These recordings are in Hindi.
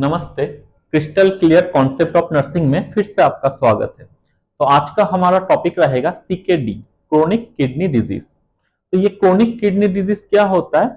नमस्ते। Crystal clear concept of nursing में फिर से आपका स्वागत है। तो आज का हमारा टॉपिक रहेगा सीकेडी, क्रोनिक किडनी डिजीज। तो ये क्रोनिक किडनी डिजीज क्या होता है,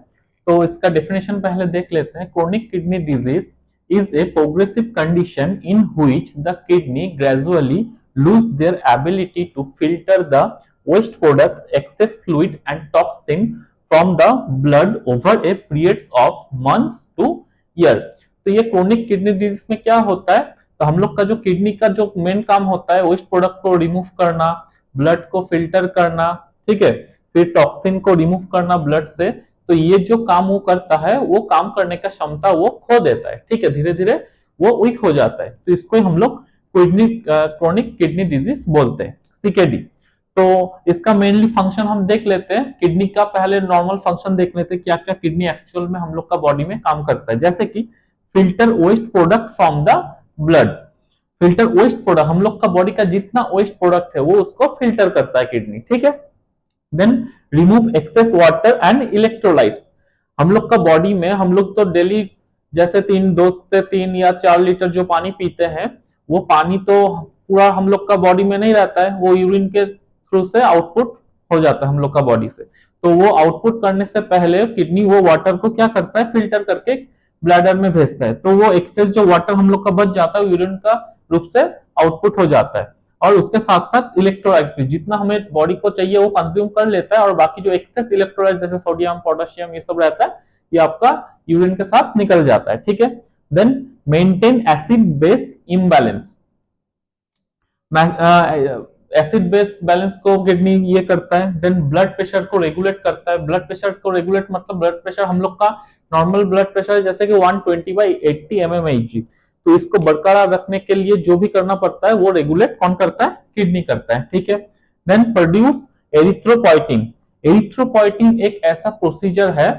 तो इसका डेफिनेशन पहले देख लेते हैं। Chronic kidney disease is a progressive condition in which the kidney gradually lose their ability to filter the waste products, excess fluid and toxin from the blood over a period of months to year. तो ये क्रोनिक किडनी डिजीज में क्या होता है, तो हम लोग का जो किडनी का जो मेन काम होता है वेस्ट प्रोडक्ट को रिमूव करना, ब्लड को फिल्टर करना, ठीक है, फिर टॉक्सिन को रिमूव करना ब्लड से। तो ये जो काम वो करता है, वो काम करने का क्षमता वो खो देता है, ठीक है, धीरे धीरे वो वीक हो जाता है। तो इसको हम लोग क्रोनिक किडनी डिजीज बोलते हैं, सीकेडी। तो इसका मेनली फंक्शन हम देख लेते हैं। किडनी का पहले नॉर्मल फंक्शन देख लेते हैं, क्या क्या किडनी एक्चुअल में हम लोग का बॉडी में काम करता है। जैसे कि filter waste product from the blood. Filter waste product, हम लोग का बॉडी का जितना वेस्ट प्रोडक्ट है वो उसको फिल्टर करता है किडनी, ठीक है। Then remove excess water and electrolytes. हम लोग का बॉडी में हम लोग तो डेली जैसे 2 से 3 या 4 लीटर जो पानी पीते हैं, वो पानी तो पूरा हम लोग का बॉडी में नहीं रहता है, वो यूरिन के थ्रू से आउटपुट हो जाता है हम लोग का बॉडी से। तो वो आउटपुट करने से पहले किडनी वो वाटर को क्या करता है, फिल्टर करके ब्लैडर में भेजता है। तो वो एक्सेस जो वाटर हम लोग का बच जाता है यूरिन का रूप से आउटपुट हो जाता है। और उसके साथ साथ इलेक्ट्रोलाइट्स भी जितना हमें बॉडी को चाहिए वो कंज्यूम कर लेता है, और बाकी जो एक्सेस इलेक्ट्रोलाइट जैसे सोडियम, पोटेशियम, ये सब रहता है, ये आपका यूरिन के साथ निकल जाता है, ठीक है। Then maintain acid base imbalance. Acid base balance को किडनी ये करता है। देन ब्लड प्रेशर को रेगुलेट करता है। ब्लड प्रेशर को रेगुलेट मतलब ब्लड प्रेशर हम लोग का नॉर्मल ब्लड प्रेशर जैसे कि 120/80 mmHg, तो इसको बरकरार रखने के लिए जो भी करना पड़ता है वो रेगुलेट कौन करता है, किडनी करता है, ठीक है। Then produce erythropoietin. एरिथ्रोपोइटिन एक ऐसा प्रोसीजर है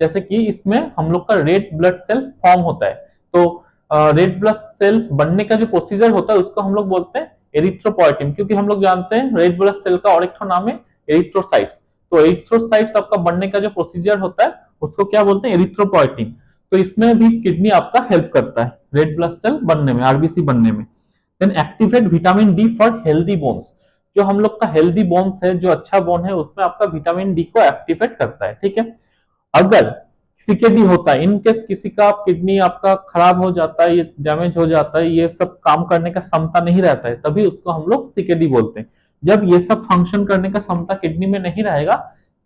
जैसे कि इसमें हम लोग का रेड ब्लड सेल्स फॉर्म होता है। तो रेड ब्लड सेल्स बनने का जो प्रोसीजर होता है उसको हम लोग बोलते हैं एरिथ्रोपोइटिन, क्योंकि हम लोग जानते हैं रेड ब्लड सेल का और एक नाम है एरिथ्रोसाइट्स। तो एरिथ्रोसाइट्स आपका बनने का जो प्रोसीजर होता है उसको क्या बोलते हैं, एरिथ्रोपोइटिन। तो इसमें भी किडनी आपका हेल्प करता है रेड ब्लड सेल बनने में, आरबीसी बनने में। Then activate vitamin D for healthy bones. जो हम लोग का हेल्दी बोन्स है, जो अच्छा बोन है, उसमें आपका विटामिन डी को एक्टिवेट करता है, ठीक है। अगर किसी के भी होता है, इनकेस किसी का किडनी आपका खराब हो जाता है, ये डैमेज हो जाता है, ये सब काम करने का क्षमता नहीं रहता है, तभी उसको हम लोग सीकेडी बोलते हैं। जब ये सब फंक्शन करने का क्षमता किडनी में नहीं रहेगा,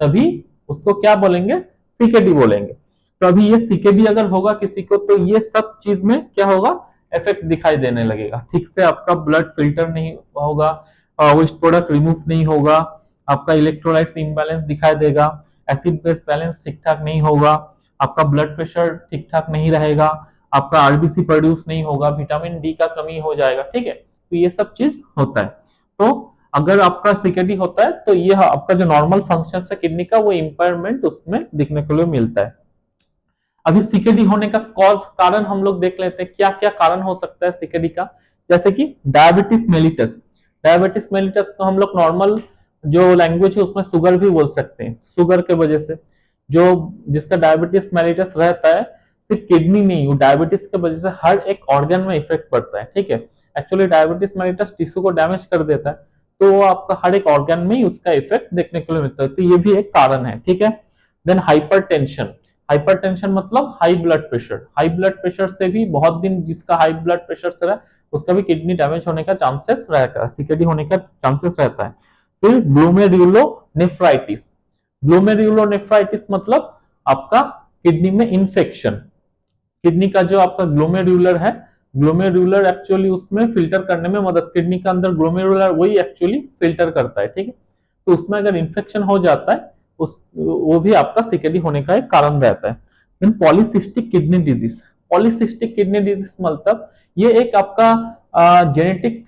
तभी उसको क्या बोलेंगे, सीकेडी बोलेंगे। तो अभी ये सीकेडी अगर होगा किसी को, तो ये सब चीज में क्या होगा, इफेक्ट दिखाई देने लगेगा। ठीक से आपका ब्लड फिल्टर नहीं होगा, वेस्ट प्रोडक्ट रिमूव नहीं होगा, आपका इलेक्ट्रोलाइट्स इम्बैलेंस दिखाई देगा, एसिड बेस बैलेंस ठीक ठाक नहीं होगा, आपका ब्लड प्रेशर ठीक ठाक नहीं रहेगा, आपका आरबीसी प्रोड्यूस नहीं होगा, विटामिन डी का कमी हो जाएगा, ठीक है। तो ये सब चीज होता है। तो अगर आपका सीकेडी होता है तो ये आपका जो नॉर्मल फंक्शन है किडनी का, वो इंपायरमेंट उसमें दिखने को लिए मिलता है। अभी सीकेडी होने का कॉज, कारण हम लोग देख लेते हैं, क्या क्या कारण हो सकता है सीकेडी का। जैसे कि डायबिटीज मेलिटस। डायबिटीज मेलिटस को हम लोग नॉर्मल जो लैंग्वेज है उसमें शुगर भी बोल सकते हैं। शुगर के वजह से जो जिसका डायबिटीज मेलिटस रहता है, सिर्फ किडनी नहीं, वो डायबिटीज की वजह से हर एक ऑर्गन में इफेक्ट पड़ता है, ठीक है। एक्चुअली डायबिटीज मेलिटस टिश्यू को डैमेज कर देता है, तो वो आपका हर एक ऑर्गन में ही उसका इफेक्ट देखने को मिलता है। तो ये भी एक कारण है, ठीक है। Then hypertension. हाइपरटेंशन मतलब high blood pressure. High blood pressure से भी बहुत दिन जिसका हाई ब्लड प्रेशर से रहा, उसका भी किडनी डैमेज होने का चांसेस रहता है, सीकेडी होने का चांसेस रहता है। फिर ग्लोमेरुलोनेफ्राइटिस। ग्लोमेरुलोनेफ्राइटिस मतलब आपका किडनी में इंफेक्शन। किडनी का जो आपका ग्लोमेरुलर है, ग्लोमेरुलर एक्चुअली उसमें फिल्टर करने में मदद, किडनी का अंदर ग्लोमेरुलर वही एक्चुअली फिल्टर करता है, ठीक है। तो उसमें अगर इंफेक्शन हो जाता है, उस वो भी आपका सीकेडी होने का एक कारण रहता है। Then polycystic kidney disease. Polycystic kidney disease मतलब ये एक आपका जेनेटिक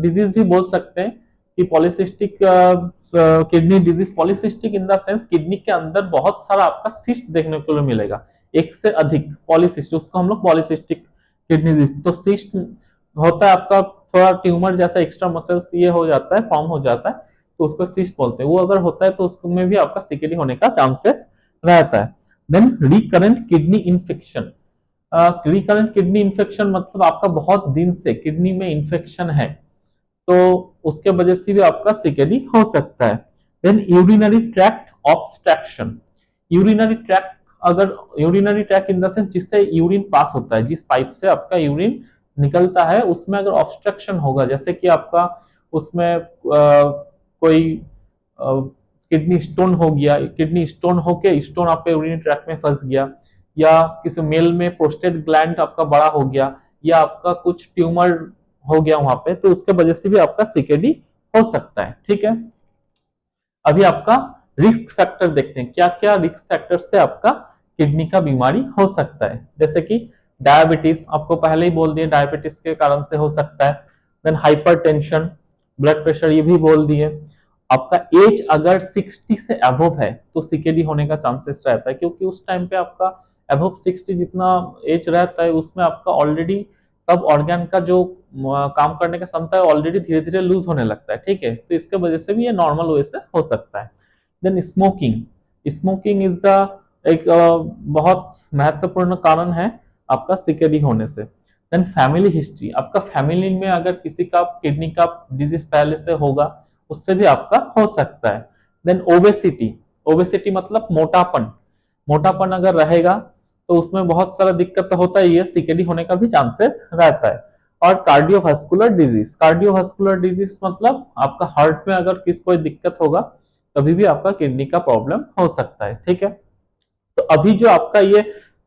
डिजीज भी बोल सकते हैं कि polycystic kidney disease. Polycystic in the sense kidney के अंदर बहुत सारा आपका सिस्ट देखने को मिलेगा, एक से अधिक पॉलीसिस्ट, उसको हम लोग पॉलीसिस्टिक किडनी डिजीज। तो सिस्ट होता है आपका थोड़ा ट्यूमर जैसा, एक्स्ट्रा मसल्स ये हो जाता है, फॉर्म हो जाता है, तो उसको सिस्ट बोलते हैं। वो अगर होता है तो उसमें भी आपका सीकेडी होने का चांसेस रहता है। Then recurrent kidney infection. Recurrent kidney infection मतलब आपका बहुत दिन से किडनी में इन्फेक्शन है, तो उसके वजह से भी आपका सीकेडी हो सकता है। Then urinary tract obstruction, urinary tract, अगर urinary tract in the sense जिससे यूरिन पास होता है, जिस पाइप से आपका यूरिन निकलता है, उसमें अगर ऑब्स्ट्रक्शन होगा, जैसे कि आपका उसमें कोई किडनी स्टोन हो गया, किडनी स्टोन होके स्टोन आपके यूरिनरी ट्रैक्ट में फंस गया, या किसी मेल में प्रोस्टेट ग्लैंड आपका बड़ा हो गया, या आपका कुछ ट्यूमर हो गया वहां पे, तो उसके वजह से भी आपका सीकेडी हो सकता है। ठीक है, अभी आपका रिस्क फैक्टर देखते हैं, क्या क्या रिस्क फैक्टर से आपका किडनी का बीमारी हो सकता है। जैसे कि डायबिटीज, आपको पहले ही बोल दिए डायबिटीज के कारण से हो सकता है। देन हाइपरटेंशन, ब्लड प्रेशर, ये भी बोल दिए। आपका एज अगर 60 से अबव है तो सीकेडी होने का चांसेस रहता है, क्योंकि उस टाइम पे आपका अबव 60 जितना एज रहता है उसमें आपका ऑलरेडी सब ऑर्गन का जो काम करने का क्षमता है ऑलरेडी धीरे धीरे लूज होने लगता है। ठीक है, तो इसके वजह से भी ये नॉर्मल वे से हो सकता है। Then smoking, smoking is the एक बहुत महत्वपूर्ण कारण है आपका सीकेडी होने से। देन फैमिली हिस्ट्री, आपका फैमिली में अगर किसी का किडनी का डिजीज पहले से होगा उससे भी आपका हो सकता है। देन ओबेसिटी, ओबेसिटी मतलब मोटापन, मोटापन अगर रहेगा तो उसमें बहुत सारा दिक्कत होता ही है, सीकेडी होने का भी चांसेस रहता है। और कार्डियोवास्कुलर डिजीज, कार्डियोवास्कुलर डिजीज मतलब आपका हार्ट में अगर किस कोई दिक्कत होगा तभी भी आपका किडनी का प्रॉब्लम हो सकता है। ठीक है, तो अभी जो आपका ये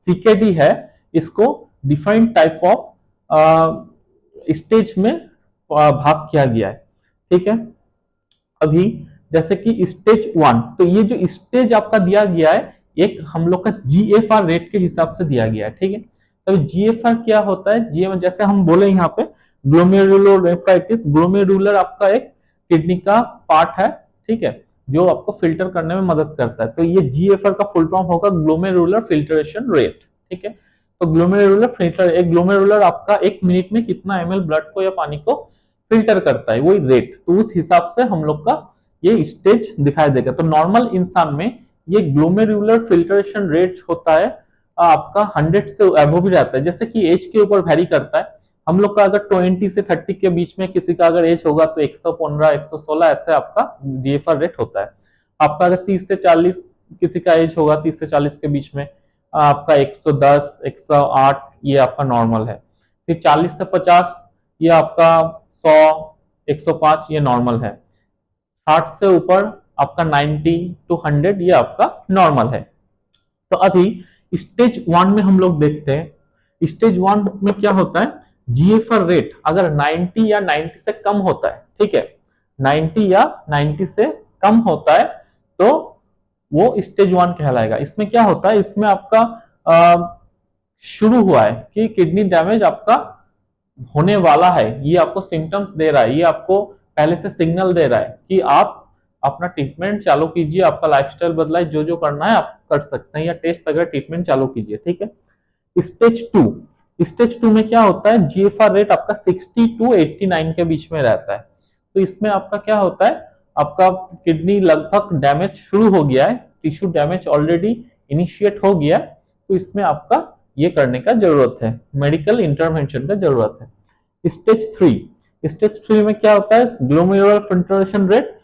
सीकेडी है इसको डिफाइंड टाइप ऑफ स्टेज में भाग किया गया है। ठीक है, अभी जैसे कि स्टेज 1, तो ये जो स्टेज आपका दिया गया है एक हम लोग का जीएफआर रेट के हिसाब से दिया गया है। ठीक है, तो जीएफआर क्या होता है, जीएफ जैसे हम बोले यहाँ पे ग्लोमेरुलोनेफ्राइटिस, ग्लोमेरुलर आपका एक किडनी का पार्ट है। ठीक है, जो आपको फिल्टर करने में मदद करता है, तो ये जीएफआर का फुल फॉर्म होगा ग्लोमेरुलर फिल्ट्रेशन रेट। ठीक है, तो ग्लोमेरुलर फिल्टर, एक ग्लोमेरुलर आपका 1 मिनट में कितना एमएल ब्लड को या पानी को फिल्टर करता है, वही रेट, तो उस हिसाब से हम लोग का ये स्टेज दिखाई देगा। तो नॉर्मल इंसान में ये ग्लोमेरुलर फिल्ट्रेशन रेट होता है आपका 100 से अबव भी रहता है, जैसे कि एज के ऊपर वैरी करता है। हम लोग का अगर 20 से 30 के बीच में किसी का अगर एज होगा तो 115 116 ऐसे आपका जीएफआर रेट होता है। आपका अगर 30 से 40 किसी का एज होगा, 30 से 40 के बीच में आपका 110 108 ये आपका नॉर्मल है। फिर 40 से 50 ये आपका 100 105 ये नॉर्मल है। 60 से ऊपर आपका 90 टू 100 ये आपका नॉर्मल है। तो अभी स्टेज 1 में हम लोग देखते हैं, स्टेज 1 में क्या होता है, जीएफआर रेट अगर 90 या 90 से कम होता है, ठीक है, 90 या 90 से कम होता है तो वो स्टेज 1 कहलाएगा। इसमें क्या होता है, इसमें आपका शुरू हुआ है कि किडनी डैमेज आपका होने वाला है, ये आपको सिम्टम्स दे रहा है, ये आपको पहले से सिग्नल दे रहा है कि आप अपना ट्रीटमेंट चालू कीजिए, आपका लाइफस्टाइल बदलाए, जो जो करना है आप कर सकते हैं, या टेस्ट वगैरह ट्रीटमेंट चालू कीजिए। ठीक है, स्टेज 2, स्टेज 2 में क्या होता है, जीएफआर रेट आपका 60 टू 89 के बीच में रहता है। तो इसमें आपका क्या होता है, आपका किडनी लगभग डैमेज शुरू हो गया है, टिश्यू डैमेज ऑलरेडी इनिशिएट हो गया, तो इसमें आपका ये करने का जरूरत है, मेडिकल इंटरवेंशन का जरूरत है। स्टेज 3, स्टेज 3 में क्या होता है, ग्लोमेरुलर फिल्ट्रेशन रेट